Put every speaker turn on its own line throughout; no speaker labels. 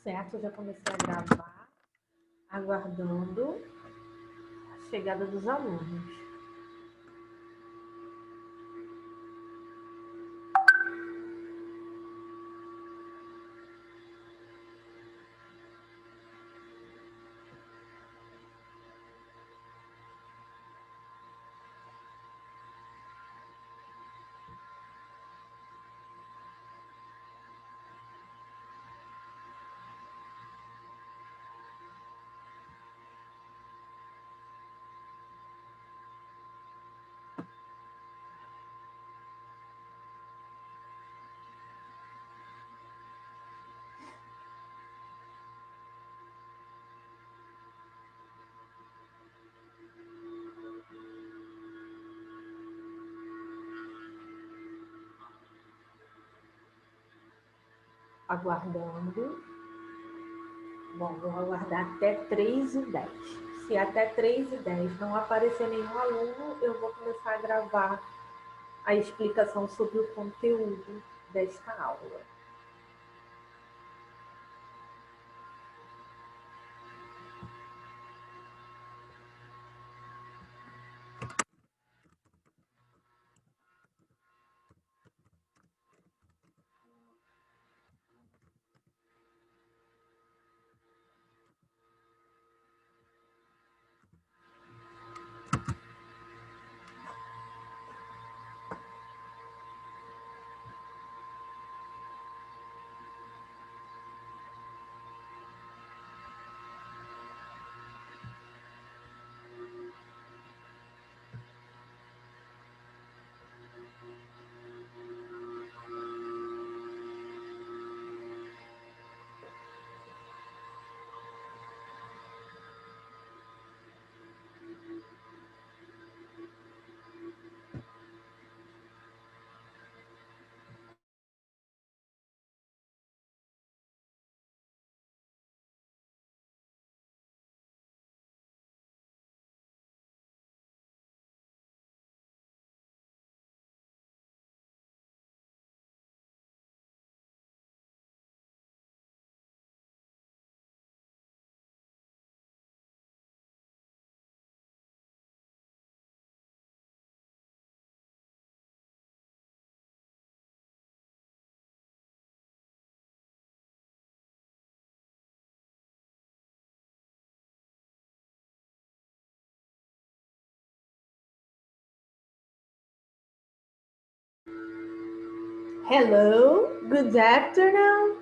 Certo, já comecei a gravar, aguardando a chegada dos alunos. Aguardando. Bom, vou aguardar até 3h10. Se até 3h10 não aparecer nenhum aluno, eu vou começar a gravar a explicação sobre o conteúdo desta aula. Hello, good afternoon.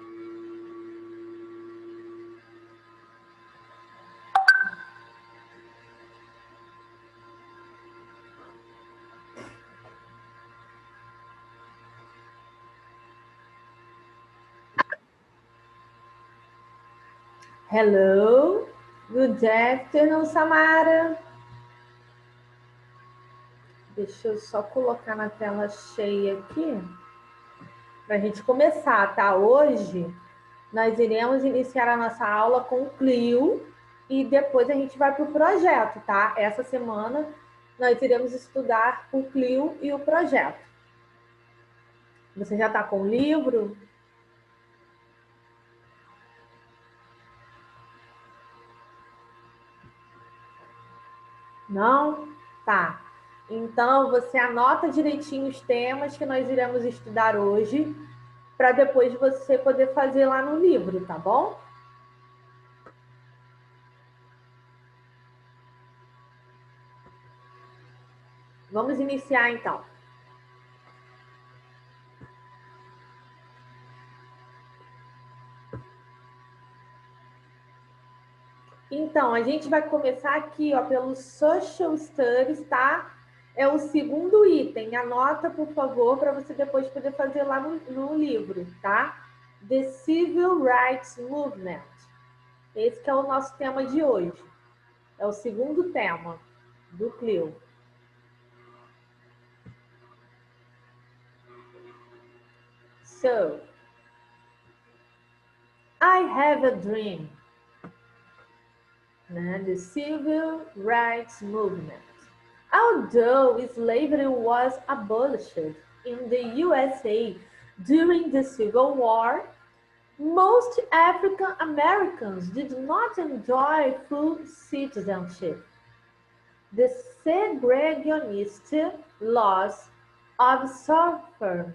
Hello, good afternoon, Samara. Deixa eu só colocar na tela cheia aqui para a gente começar, tá? Hoje nós iremos iniciar a nossa aula com o Clio e depois a gente vai para o projeto, tá? Essa semana nós iremos estudar o Clio e o projeto. Você já está com o livro? Não? Tá. Então, você anota direitinho os temas que nós iremos estudar hoje, para depois você poder fazer lá no livro, tá bom? Vamos iniciar, então. Então, a gente vai começar aqui, ó, pelo Social Studies, tá? É o segundo item. Anota, por favor, para você depois poder fazer lá no livro, tá? The Civil Rights Movement. Esse que é o nosso tema de hoje. É o segundo tema do Clio. So, I have a dream. The Civil Rights Movement. Although slavery was abolished in the USA during the Civil War, Most African Americans did not enjoy full citizenship. The segregationist laws of Southern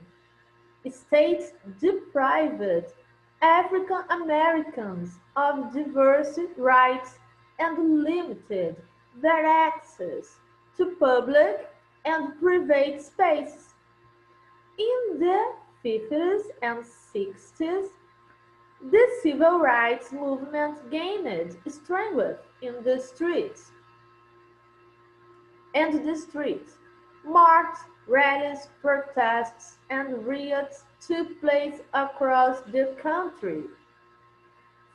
states deprived African Americans of diverse rights and limited their access to public and private space. In the 50s and 60s, the civil rights movement gained strength in the streets. March, rallies, protests, and riots took place across the country,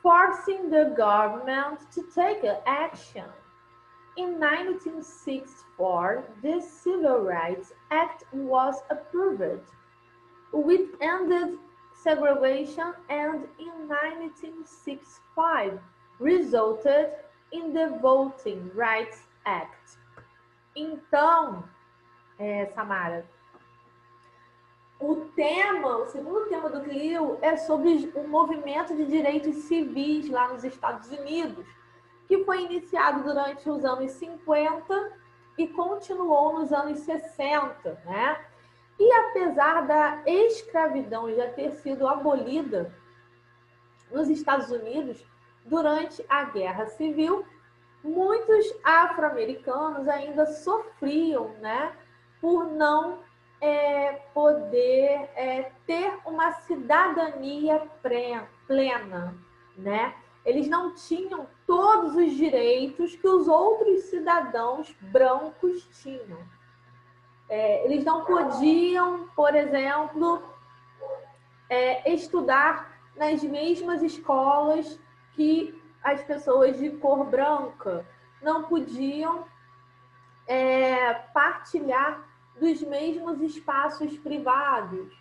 forcing the government to take action. In 1964, the Civil Rights Act was approved, which ended segregation, and in 1965 resulted in the Voting Rights Act. Então, Samara, o segundo tema do Clio é sobre o movimento de direitos civis lá nos Estados Unidos, que foi iniciado durante os anos 50 e continuou nos anos 60, né? E apesar da escravidão já ter sido abolida nos Estados Unidos durante a Guerra Civil, muitos afro-americanos ainda sofriam, né, por não poder ter uma cidadania plena, né? Eles não tinham todos os direitos que os outros cidadãos brancos tinham. Eles não podiam, por exemplo, estudar nas mesmas escolas que as pessoas de cor branca, não podiam partilhar dos mesmos espaços privados,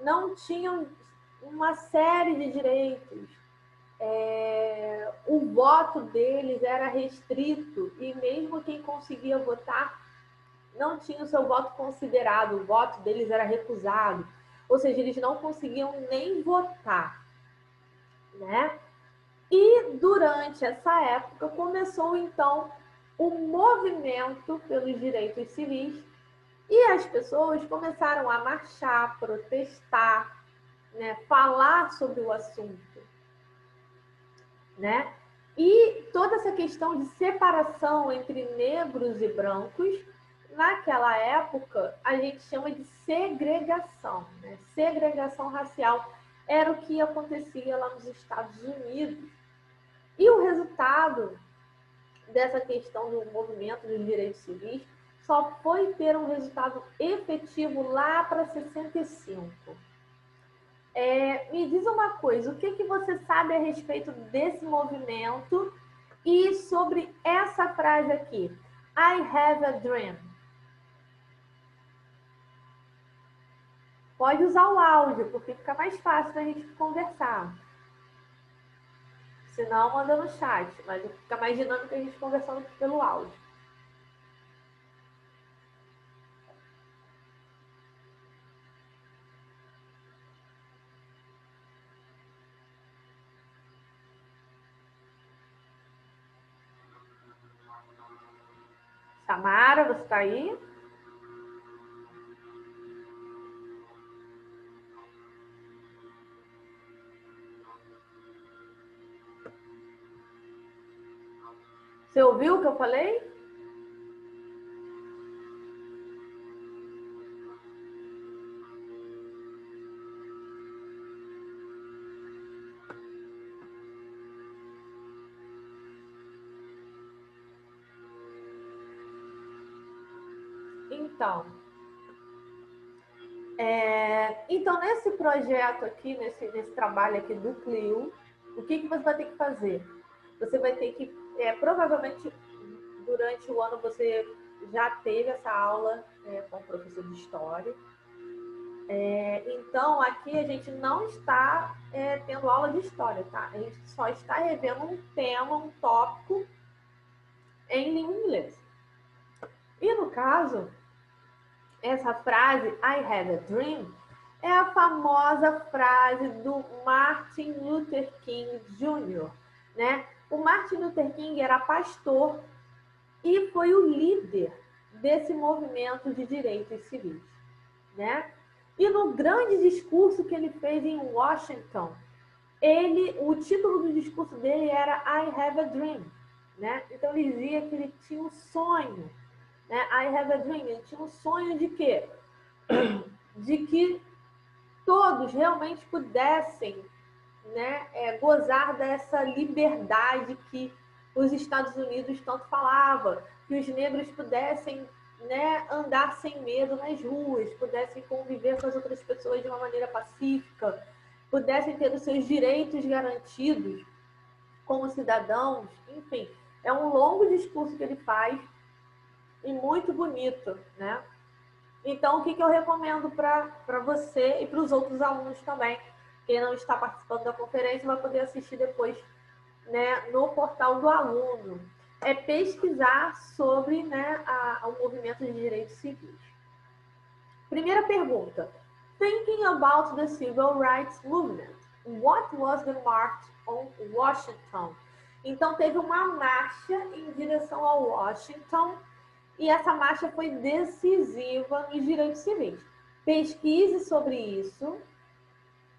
não tinham uma série de direitos. O voto deles era restrito e mesmo quem conseguia votar não tinha o seu voto considerado, o voto deles era recusado, ou seja, eles não conseguiam nem votar, né? E durante essa época começou então o movimento pelos direitos civis e as pessoas começaram a marchar, protestar, né, falar sobre o assunto, né? E toda essa questão de separação entre negros e brancos, naquela época, a gente chama de segregação, né? Segregação racial era o que acontecia lá nos Estados Unidos. E o resultado dessa questão do movimento dos direitos civis só foi ter um resultado efetivo lá para 65. Me diz uma coisa, o que você sabe a respeito desse movimento e sobre essa frase aqui, I have a dream? Pode usar o áudio, porque fica mais fácil da gente conversar. Se não, manda no chat, mas fica mais dinâmico a gente conversando pelo áudio. Samara, você está aí? Você ouviu o que eu falei? Então, nesse projeto aqui, nesse trabalho aqui do Clio, o que você vai ter que fazer? Você vai ter que, provavelmente, durante o ano você já teve essa aula com o professor de História. Então, aqui a gente não está tendo aula de História, tá? A gente só está revendo um tema, um tópico em língua inglesa. E, no caso, essa frase, I have a dream, é a famosa frase do Martin Luther King Jr., né? O Martin Luther King era pastor e foi o líder desse movimento de direitos civis, né? E no grande discurso que ele fez em Washington, o título do discurso dele era I Have a Dream, né? Então ele dizia que ele tinha um sonho, né? I have a dream. Ele tinha um sonho de quê? De que todos realmente pudessem, né, gozar dessa liberdade que os Estados Unidos tanto falava, que os negros pudessem, né, andar sem medo nas ruas, pudessem conviver com as outras pessoas de uma maneira pacífica, pudessem ter os seus direitos garantidos como cidadãos, enfim. É um longo discurso que ele faz e muito bonito, né? Então, o que eu recomendo para você e para os outros alunos também? Quem não está participando da conferência vai poder assistir depois, né, no portal do aluno. É pesquisar sobre, né, o movimento de direitos civis. Primeira pergunta. Thinking about the Civil Rights Movement, what was the march on Washington? Então, teve uma marcha em direção a Washington e essa marcha foi decisiva nos direitos civis. Pesquise sobre isso.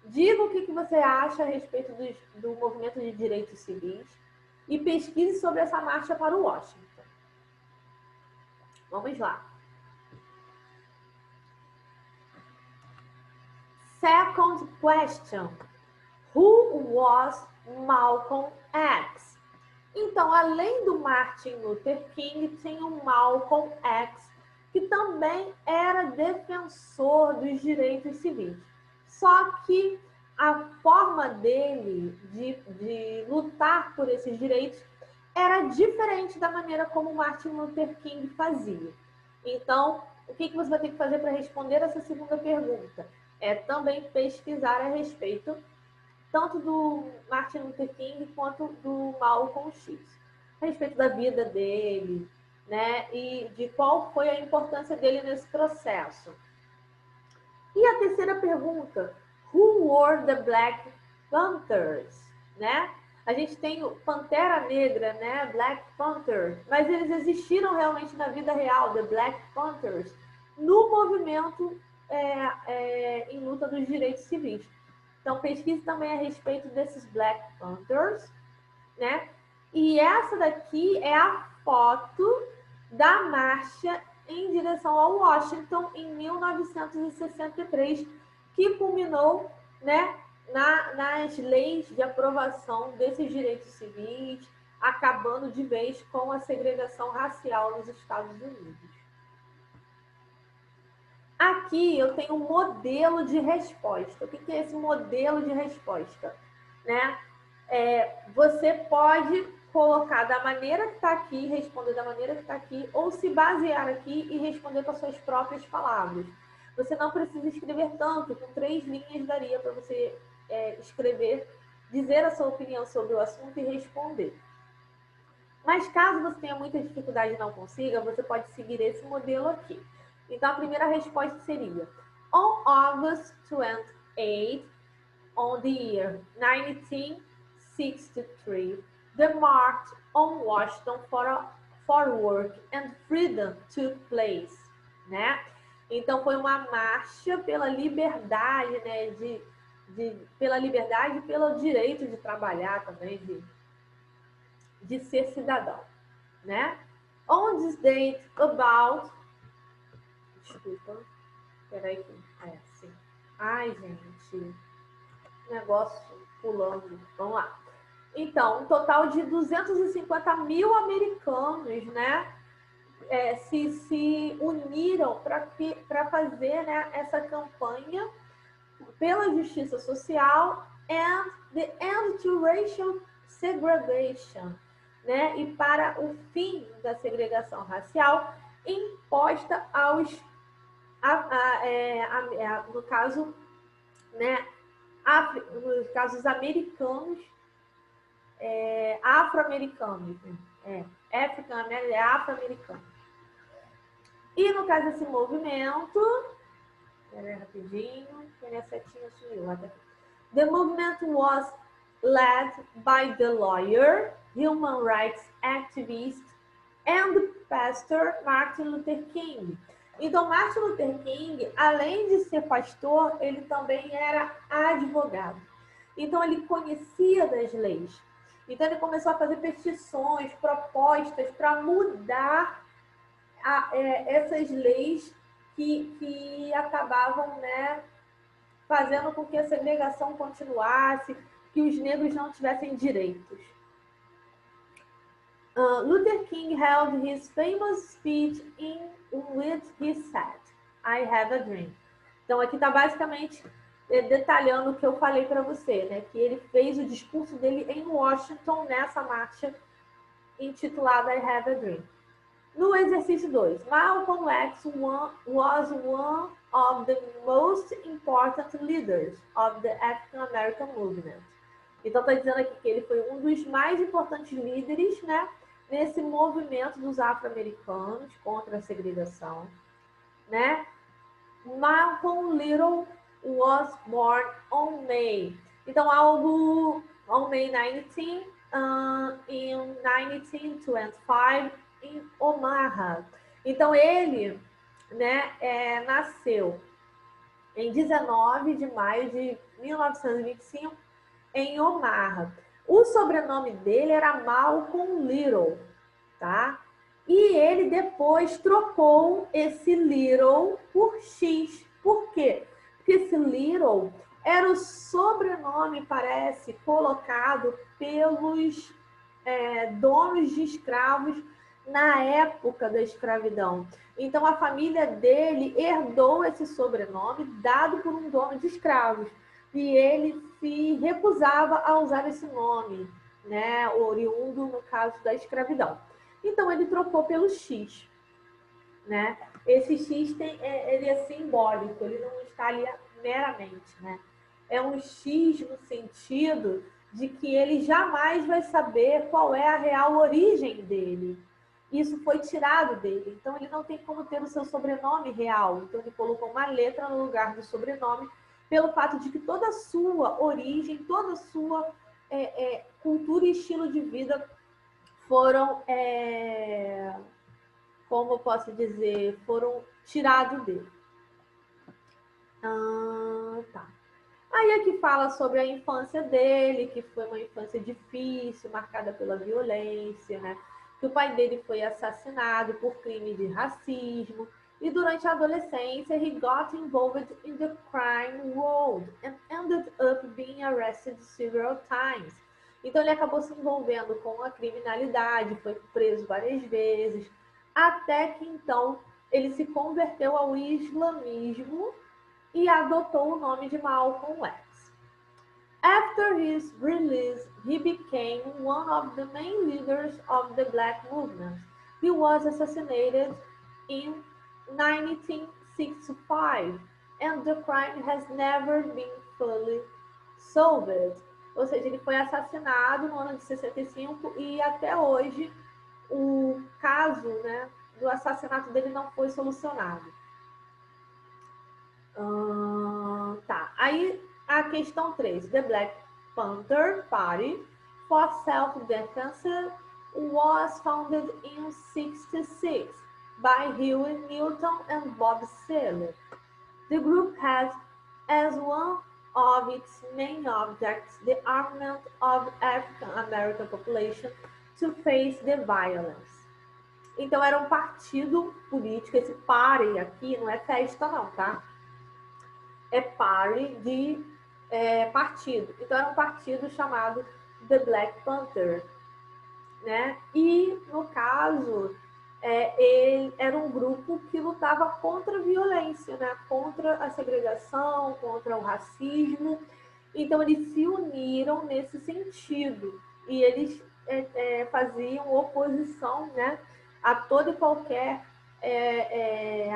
Diga o que você acha a respeito do movimento de direitos civis e pesquise sobre essa marcha para o Washington. Vamos lá. Second question. Who was Malcolm X? Então, além do Martin Luther King, tinha o Malcolm X, que também era defensor dos direitos civis. Só que a forma dele de lutar por esses direitos era diferente da maneira como o Martin Luther King fazia. Então, o que você vai ter que fazer para responder essa segunda pergunta? É também pesquisar a respeito tanto do Martin Luther King quanto do Malcolm X, a respeito da vida dele, né, e de qual foi a importância dele nesse processo. E a terceira pergunta, who were the Black Panthers, né? A gente tem o Pantera Negra, né, Black Panther, mas eles existiram realmente na vida real, the Black Panthers, no movimento em luta dos direitos civis. Então, pesquise também a respeito desses Black Panthers, né? E essa daqui é a foto da marcha em direção ao Washington em 1963, que culminou, né, nas leis de aprovação desses direitos civis, acabando de vez com a segregação racial nos Estados Unidos. Aqui eu tenho um modelo de resposta. O que é esse modelo de resposta? Né? Você pode colocar da maneira que está aqui, responder da maneira que está aqui, ou se basear aqui e responder com as suas próprias palavras. Você não precisa escrever tanto, com 3 linhas daria para você escrever, dizer a sua opinião sobre o assunto e responder. Mas caso você tenha muita dificuldade e não consiga, você pode seguir esse modelo aqui. Então, a primeira resposta seria: On August 28, on the year 1963, the March on Washington for Work and Freedom took place, né? Então, foi uma marcha pela liberdade, né? Pela liberdade e pelo direito de trabalhar também, de ser cidadão, né? On this date, about... Desculpa. Peraí. Sim. Ai, gente. Negócio pulando. Vamos lá. Então, um total de 250 mil americanos, né? Se uniram para fazer, né, essa campanha pela justiça social and the end to racial segregation, né? E para o fim da segregação racial imposta aos no caso, né, nos casos americanos, afro-americanos, afro-americano. E no caso desse movimento, Espera aí rapidinho, que minha setinha sumiu. The movement was led by the lawyer, human rights activist and pastor Martin Luther King. Então, Martin Luther King, além de ser pastor, ele também era advogado. Então, ele conhecia das leis. Então, ele começou a fazer petições, propostas para mudar essas leis que acabavam, né, fazendo com que a segregação continuasse, que os negros não tivessem direitos. Luther King held his famous speech in which he said, I have a dream. Então, aqui está basicamente detalhando o que eu falei para você, né? Que ele fez o discurso dele em Washington, nessa marcha intitulada I Have a Dream. No exercício 2, Malcolm X was one of the most important leaders of the African American movement. Então, está dizendo aqui que ele foi um dos mais importantes líderes, né, nesse movimento dos afro-americanos contra a segregação, né? Malcolm Little was born on May. Então, on May 19, in 1925, em Omaha. Então, ele, né, nasceu em 19 de maio de 1925 em Omaha. O sobrenome dele era Malcolm Little, tá? E ele depois trocou esse Little por X. Por quê? Porque esse Little era o sobrenome, parece, colocado pelos donos de escravos na época da escravidão. Então, a família dele herdou esse sobrenome dado por um dono de escravos. E ele se recusava a usar esse nome, né, oriundo, no caso da escravidão. Então, ele trocou pelo X. Né? Esse X ele é simbólico, ele não está ali meramente. Né? É um X no sentido de que ele jamais vai saber qual é a real origem dele. Isso foi tirado dele, então ele não tem como ter o seu sobrenome real. Então ele colocou uma letra no lugar do sobrenome, pelo fato de que toda a sua origem, toda a sua cultura e estilo de vida foram, como eu posso dizer, foram tirados dele. Tá. Aí aqui fala sobre a infância dele, que foi uma infância difícil, marcada pela violência, né? Que o pai dele foi assassinado por crime de racismo, e durante a adolescência he got involved in the crime world and ended up being arrested several times. Então ele acabou se envolvendo com a criminalidade, foi preso várias vezes, até que então ele se converteu ao islamismo e adotou o nome de Malcolm X. After his release, he became one of the main leaders of the Black movement. He was assassinated in 1965, and the crime has never been fully solved. Ou seja, ele foi assassinado no ano de 65 e até hoje o caso, né, do assassinato dele não foi solucionado. Tá. Aí a questão 3. The Black Panther Party for Self-Defense was founded in 1966 by Huey Newton and Bob Seale. The group has as one of its main objects the armament of African American population to face the violence. Então era um partido político, esse party aqui não é festa não, tá? É party de partido. Então era um partido chamado The Black Panther, né? E no caso ele era um grupo que lutava contra a violência, né? Contra a segregação, contra o racismo. Então eles se uniram nesse sentido e eles faziam oposição, né, a toda e qualquer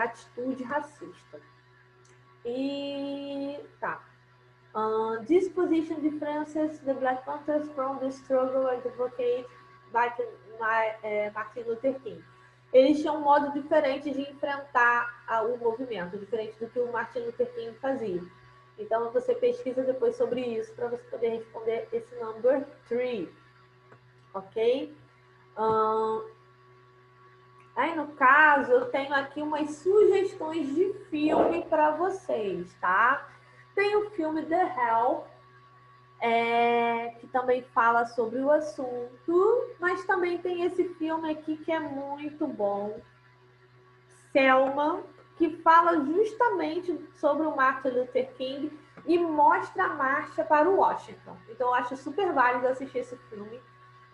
atitude racista. E tá. This position differences the Black Panthers from the struggle advocated by Martin Luther King. eles tinham um modo diferente de enfrentar o movimento, diferente do que o Martin Luther King fazia. Então, você pesquisa depois sobre isso para você poder responder esse number 3, ok? Aí, no caso, eu tenho aqui umas sugestões de filme para vocês, tá? Tem o filme The Help, que também fala sobre o assunto, mas também tem esse filme aqui que é muito bom, Selma, que fala justamente sobre o Martin Luther King e mostra a marcha para o Washington. Então, eu acho super válido assistir esse filme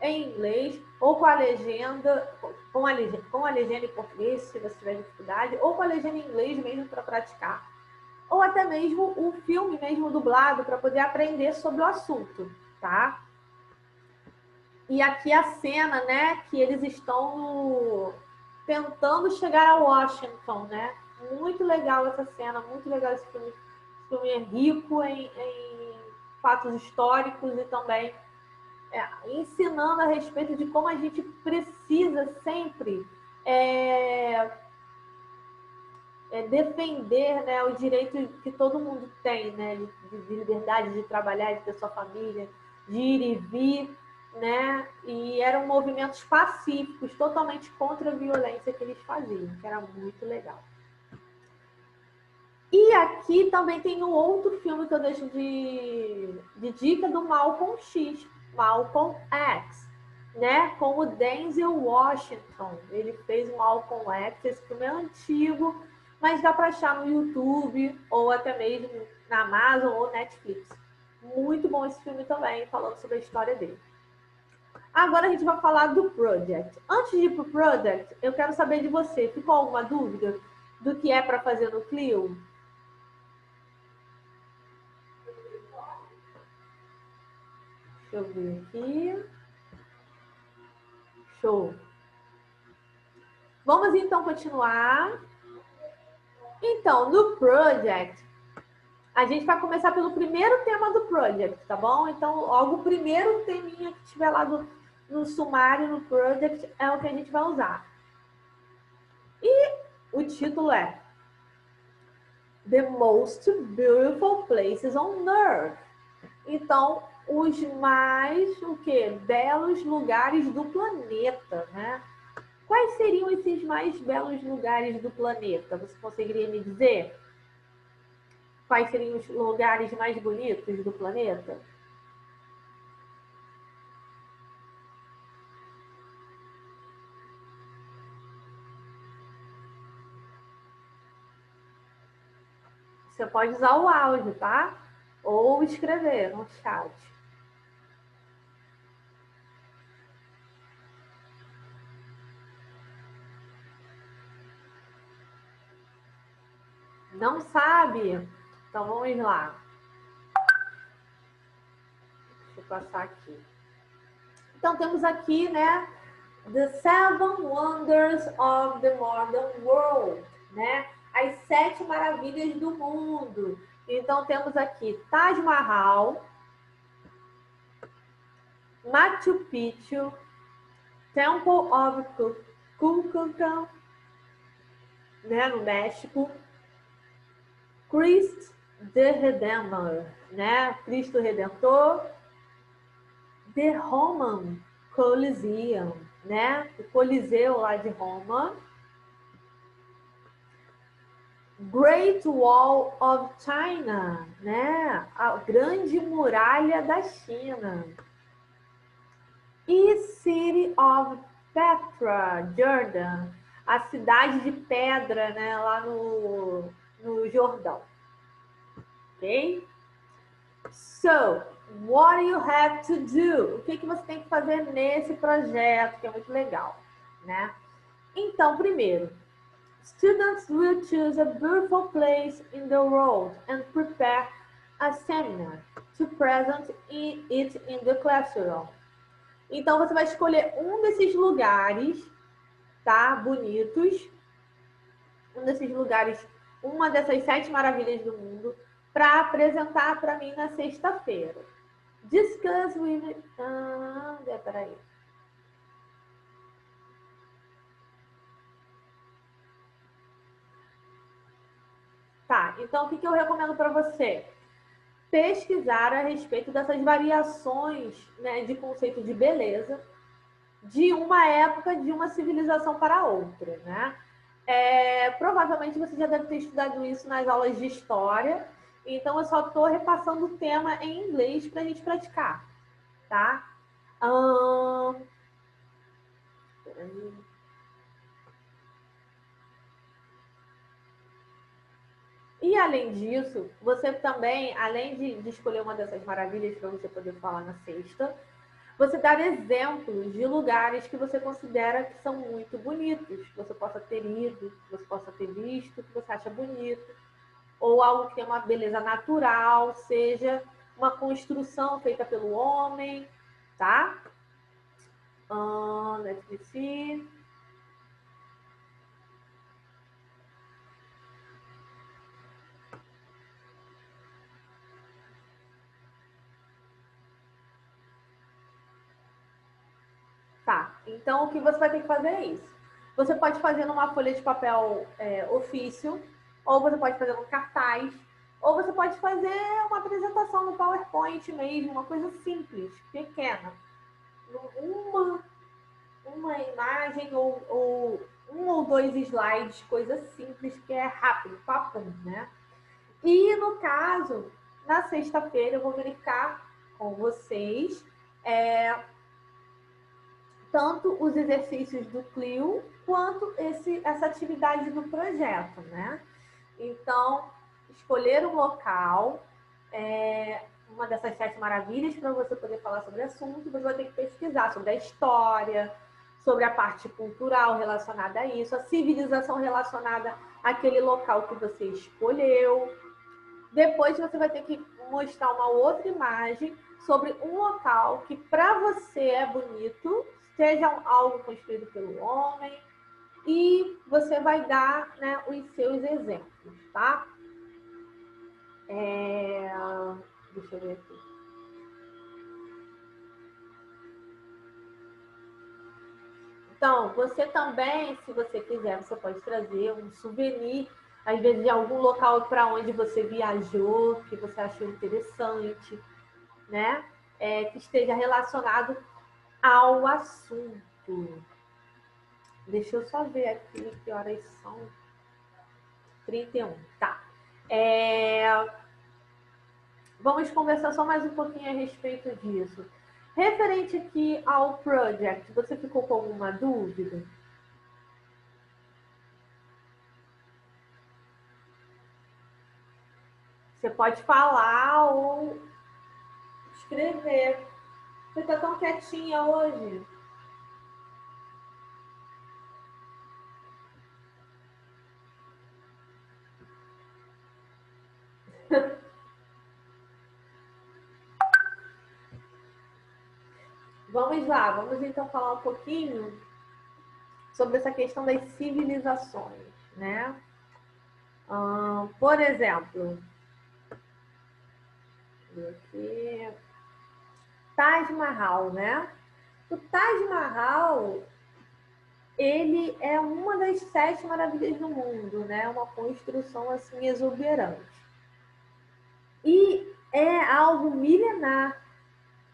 em inglês, ou com a legenda, com a legenda em português, se você tiver dificuldade, ou com a legenda em inglês mesmo para praticar. Ou até mesmo o filme mesmo dublado para poder aprender sobre o assunto, tá? E aqui a cena, né, que eles estão tentando chegar a Washington, né? Muito legal essa cena, muito legal esse filme. Esse filme é rico em fatos históricos e também ensinando a respeito de como a gente precisa sempre defender, né, o direito que todo mundo tem, né, de liberdade, de trabalhar, de ter sua família, de ir e vir, né, e eram movimentos pacíficos, totalmente contra a violência que eles faziam, que era muito legal. E aqui também tem um outro filme que eu deixo de dica do Malcolm X, Malcolm X, né? Com o Denzel Washington. Ele fez o Malcolm X, esse filme é antigo, mas dá para achar no YouTube ou até mesmo na Amazon ou Netflix. Muito bom esse filme também, falando sobre a história dele. Agora a gente vai falar do Project. Antes de ir para o Project, eu quero saber de você. Ficou alguma dúvida do que é para fazer no Clio? Deixa eu ver aqui. Show. Vamos então continuar. Então, no Project, a gente vai começar pelo primeiro tema do Project, tá bom? Então, logo o primeiro teminha que tiver lá no sumário, no Project, é o que a gente vai usar. E o título é The Most Beautiful Places on Earth. Então, os mais, belos lugares do planeta, né? Quais seriam esses mais belos lugares do planeta? Você conseguiria me dizer? Quais seriam os lugares mais bonitos do planeta? Você pode usar o áudio, tá? Ou escrever no chat. Não sabe? Então vamos lá. Deixa eu passar aqui. Então temos aqui, né? The Seven Wonders of the Modern World, né? As 7 maravilhas do mundo. Então temos aqui Taj Mahal, Machu Picchu, Temple of Kukulkan, né, no México, Christ the Redeemer, né, Cristo Redentor, The Roman Coliseum, né, o Coliseu lá de Roma, Great Wall of China, né, a Grande Muralha da China, e City of Petra, Jordan, a cidade de Pedra, né, lá no Jordão. Ok? So, what do you have to do? O que você tem que fazer nesse projeto, que é muito legal, né? Então, primeiro, students will choose a beautiful place in the world and prepare a seminar to present it in the classroom. Então, você vai escolher um desses lugares, tá? Bonitos. Um desses lugares, uma dessas 7 maravilhas do mundo, para apresentar para mim na sexta-feira. Discuss with... peraí. Tá, então o que eu recomendo para você? Pesquisar a respeito dessas variações, né, de conceito de beleza de uma época, de uma civilização para outra, né? Provavelmente você já deve ter estudado isso nas aulas de história, então eu só estou repassando o tema em inglês para a gente praticar, tá? E além disso, você também, além de escolher uma dessas maravilhas para você poder falar na sexta, você dar exemplos de lugares que você considera que são muito bonitos, que você possa ter ido, que você possa ter visto, que você acha bonito, ou algo que tem uma beleza natural, seja uma construção feita pelo homem, tá? Let's see. Tá, então o que você vai ter que fazer é isso. Você pode fazer numa folha de papel ofício, ou você pode fazer num cartaz, ou você pode fazer uma apresentação no PowerPoint mesmo, uma coisa simples, pequena. Uma, uma imagem ou um ou dois slides, coisa simples, que é rápido, papum, né? E no caso, na sexta-feira eu vou verificar com vocês tanto os exercícios do Clio quanto essa atividade do projeto, né? Então, escolher um local, uma dessas 7 maravilhas para você poder falar sobre o assunto, você vai ter que pesquisar sobre a história, sobre a parte cultural relacionada a isso, a civilização relacionada àquele local que você escolheu. Depois você vai ter que mostrar uma outra imagem sobre um local que para você é bonito, seja algo construído pelo homem, e você vai dar, né, os seus exemplos, tá? Deixa eu ver aqui. Então, você também, se você quiser, você pode trazer um souvenir, às vezes de algum local para onde você viajou, que você achou interessante, né? Que esteja relacionado ao assunto. Deixa eu só ver aqui que horas são. 31, tá. Vamos conversar só mais um pouquinho a respeito disso. Referente aqui ao project, você ficou com alguma dúvida? Você pode falar ou escrever. Você está tão quietinha hoje. Vamos lá, vamos então falar um pouquinho sobre essa questão das civilizações, né? Por exemplo, aqui, Taj Mahal, né? O Taj Mahal, ele é uma das 7 maravilhas do mundo, né? Uma construção assim exuberante. E é algo milenar,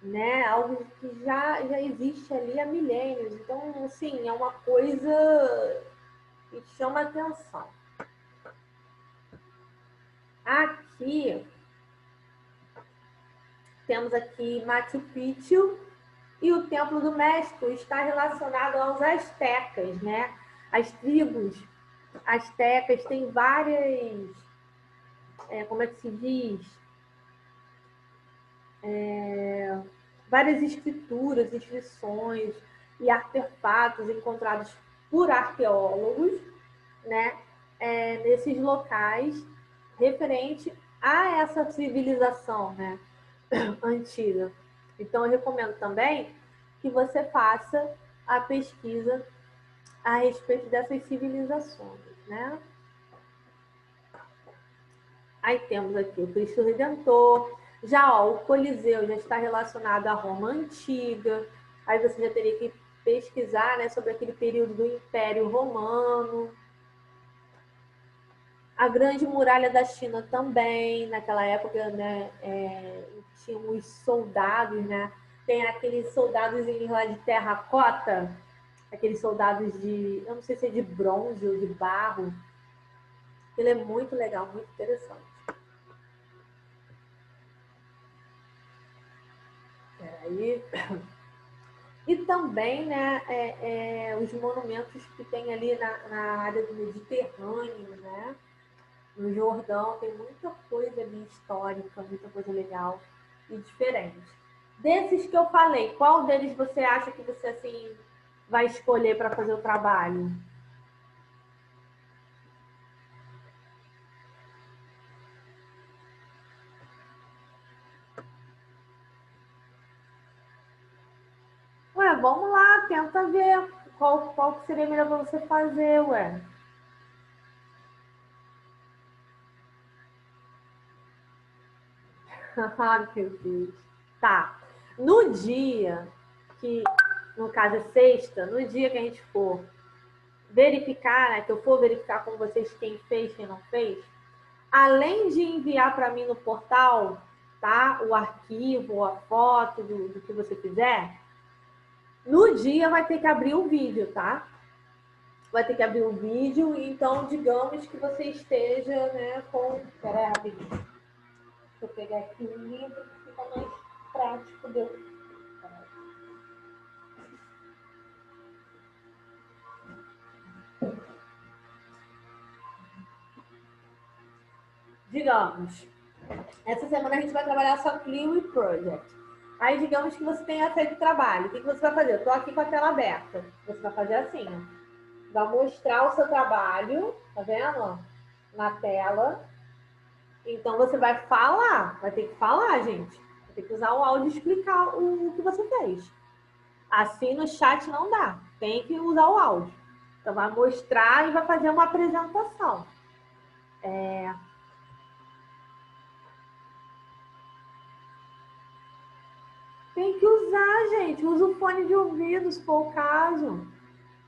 né? Algo que já existe ali há milênios. Então, assim, é uma coisa que chama atenção. Aqui temos aqui Machu Picchu, e o Templo do México está relacionado aos astecas, né? As tribos astecas têm várias, como é que se diz? Várias escrituras, inscrições e artefatos encontrados por arqueólogos, né? Nesses locais referente a essa civilização, né? Antiga. Então, eu recomendo também que você faça a pesquisa a respeito dessas civilizações, né? Aí temos aqui o Cristo Redentor. Já ó, o Coliseu já está relacionado à Roma Antiga. Aí você já teria que pesquisar, né, sobre aquele período do Império Romano. A Grande Muralha da China também, naquela época, né, tinha os soldados, né? Tem aqueles soldados lá de terracota, aqueles soldados de, eu não sei se é de bronze ou de barro. Ele é muito legal, muito interessante. Peraí. E também, né, os monumentos que tem ali na área do Mediterrâneo, né? No Jordão tem muita coisa ali histórica, muita coisa legal e diferente. Desses que eu falei, qual deles você acha que você assim vai escolher para fazer o trabalho? Ué, vamos lá, tenta ver qual que seria melhor para você fazer, ué. Ai, meu Deus. Tá. No dia que, no caso é sexta, no dia que a gente for verificar, né, que eu for verificar com vocês quem fez, quem não fez, além de enviar para mim no portal, tá, o arquivo, a foto do que você fizer, no dia vai ter que abrir o vídeo, tá? Vai ter que abrir o vídeo, então digamos que você esteja, né, com... Pera aí, rapidinho. Deixa eu pegar aqui o livro que fica mais prático de eu... Digamos, essa semana a gente vai trabalhar só Clio e Project. Aí, digamos que você tenha feito o trabalho. O que você vai fazer? Eu estou aqui com a tela aberta. Você vai fazer assim, ó. Vai mostrar o seu trabalho, tá vendo? Na tela. Então, você vai falar. Vai ter que falar, gente. Vai ter que usar o áudio e explicar o que você fez. Assim, no chat não dá. Tem que usar o áudio. Então, vai mostrar e vai fazer uma apresentação. Tem que usar, gente. Usa o fone de ouvido, se for o caso.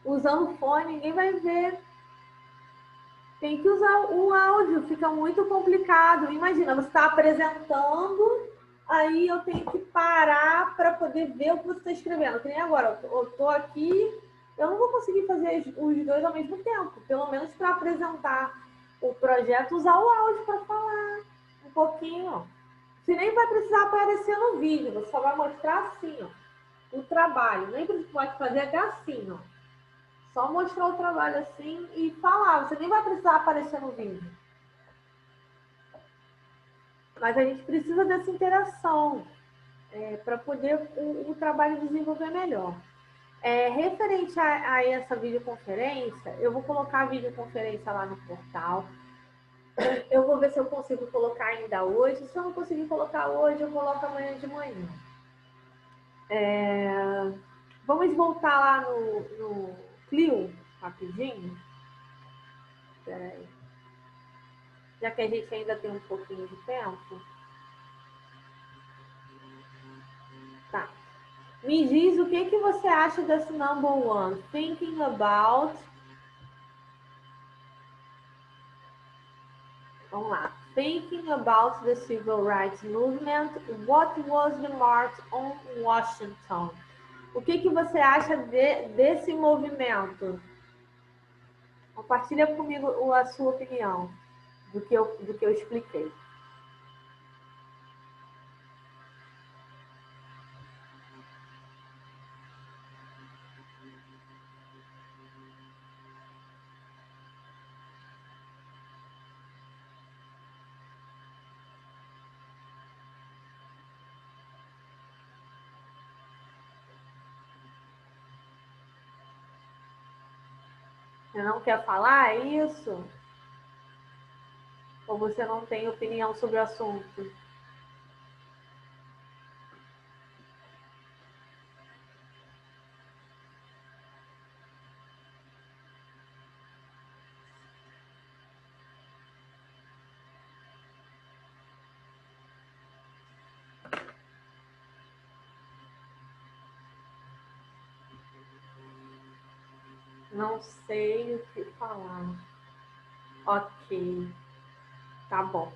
Usando fone, ninguém vai ver. Tem que usar o áudio, fica muito complicado. Imagina, você está apresentando, aí eu tenho que parar para poder ver o que você está escrevendo. Que nem agora, eu estou aqui, eu não vou conseguir fazer os dois ao mesmo tempo. Pelo menos para apresentar o projeto, usar o áudio para falar um pouquinho. Você nem vai precisar aparecer no vídeo, você só vai mostrar assim, ó, o trabalho. Nem pode fazer até assim, ó. Só mostrar o trabalho assim e falar. Você nem vai precisar aparecer no vídeo. Mas a gente precisa dessa interação para poder o trabalho desenvolver melhor. Referente a essa videoconferência, eu vou colocar a videoconferência lá no portal. Eu vou ver se eu consigo colocar ainda hoje. Se eu não conseguir colocar hoje, eu coloco amanhã de manhã. Vamos voltar lá no Clio, rapidinho. Peraí. Já que a gente ainda tem um pouquinho de tempo. Tá. Me diz o que você acha desse number one? Thinking about. Vamos lá. Thinking about the civil rights movement, what was the march on Washington? O que você acha desse movimento? Compartilha comigo a sua opinião do que eu expliquei. Você não quer falar isso? Ou você não tem opinião sobre o assunto? Não sei o que falar. Ok. Tá bom.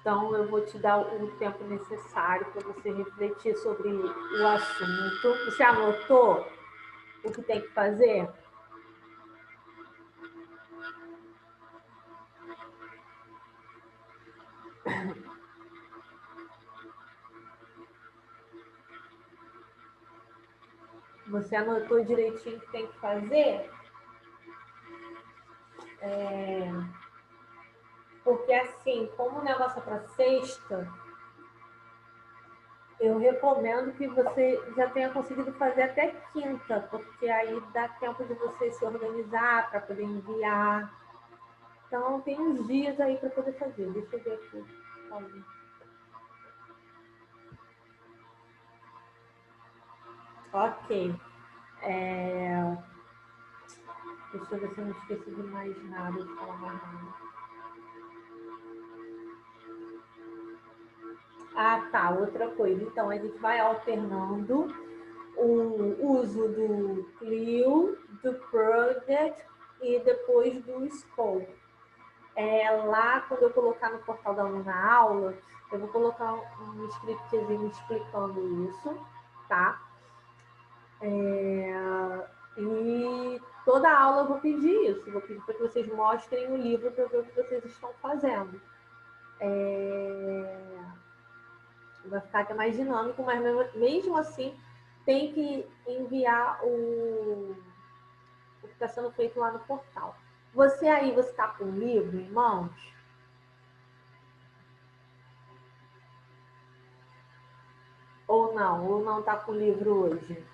Então, eu vou te dar o tempo necessário para você refletir sobre o assunto. Você anotou o que tem que fazer? Você anotou direitinho o que tem que fazer? Porque, assim, como o negócio é para sexta, eu recomendo que você já tenha conseguido fazer até quinta, porque aí dá tempo de você se organizar para poder enviar. Então, tem uns dias aí para poder fazer. Deixa eu ver aqui. Ok. Deixa eu ver se eu não esqueci de mais nada, de falar mais nada. Ah, tá. Outra coisa. Então, a gente vai alternando o uso do Clio, do Project e depois do Scope. Lá, quando eu colocar no portal da Aluna Aula, eu vou colocar um scriptzinho explicando isso, tá? E toda aula eu vou pedir isso, vou pedir para que vocês mostrem o livro para ver o que vocês estão fazendo. Vai ficar até mais dinâmico, mas mesmo assim tem que enviar o que está sendo feito lá no portal. Você está com o livro em mãos? Ou não? Ou não está com o livro hoje?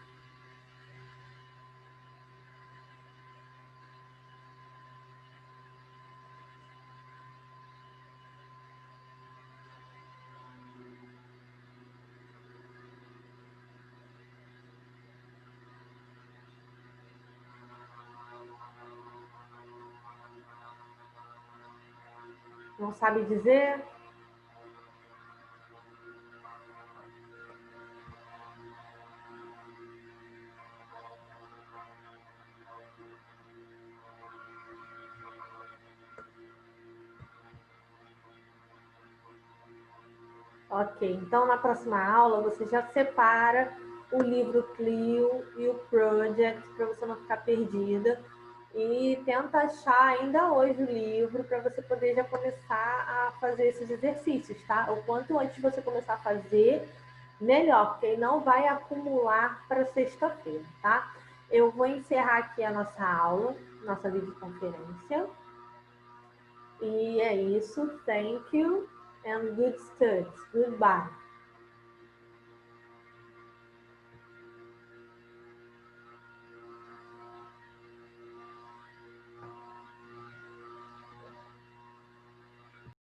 Não sabe dizer? Ok, então na próxima aula você já separa o livro Clio e o Project para você não ficar perdida e tenta achar ainda hoje o livro para você poder já começar a fazer esses exercícios, tá? O quanto antes você começar a fazer, melhor, porque aí não vai acumular para sexta-feira, tá? Eu vou encerrar aqui a nossa aula, nossa videoconferência. E é isso. Thank you and good studies. Goodbye.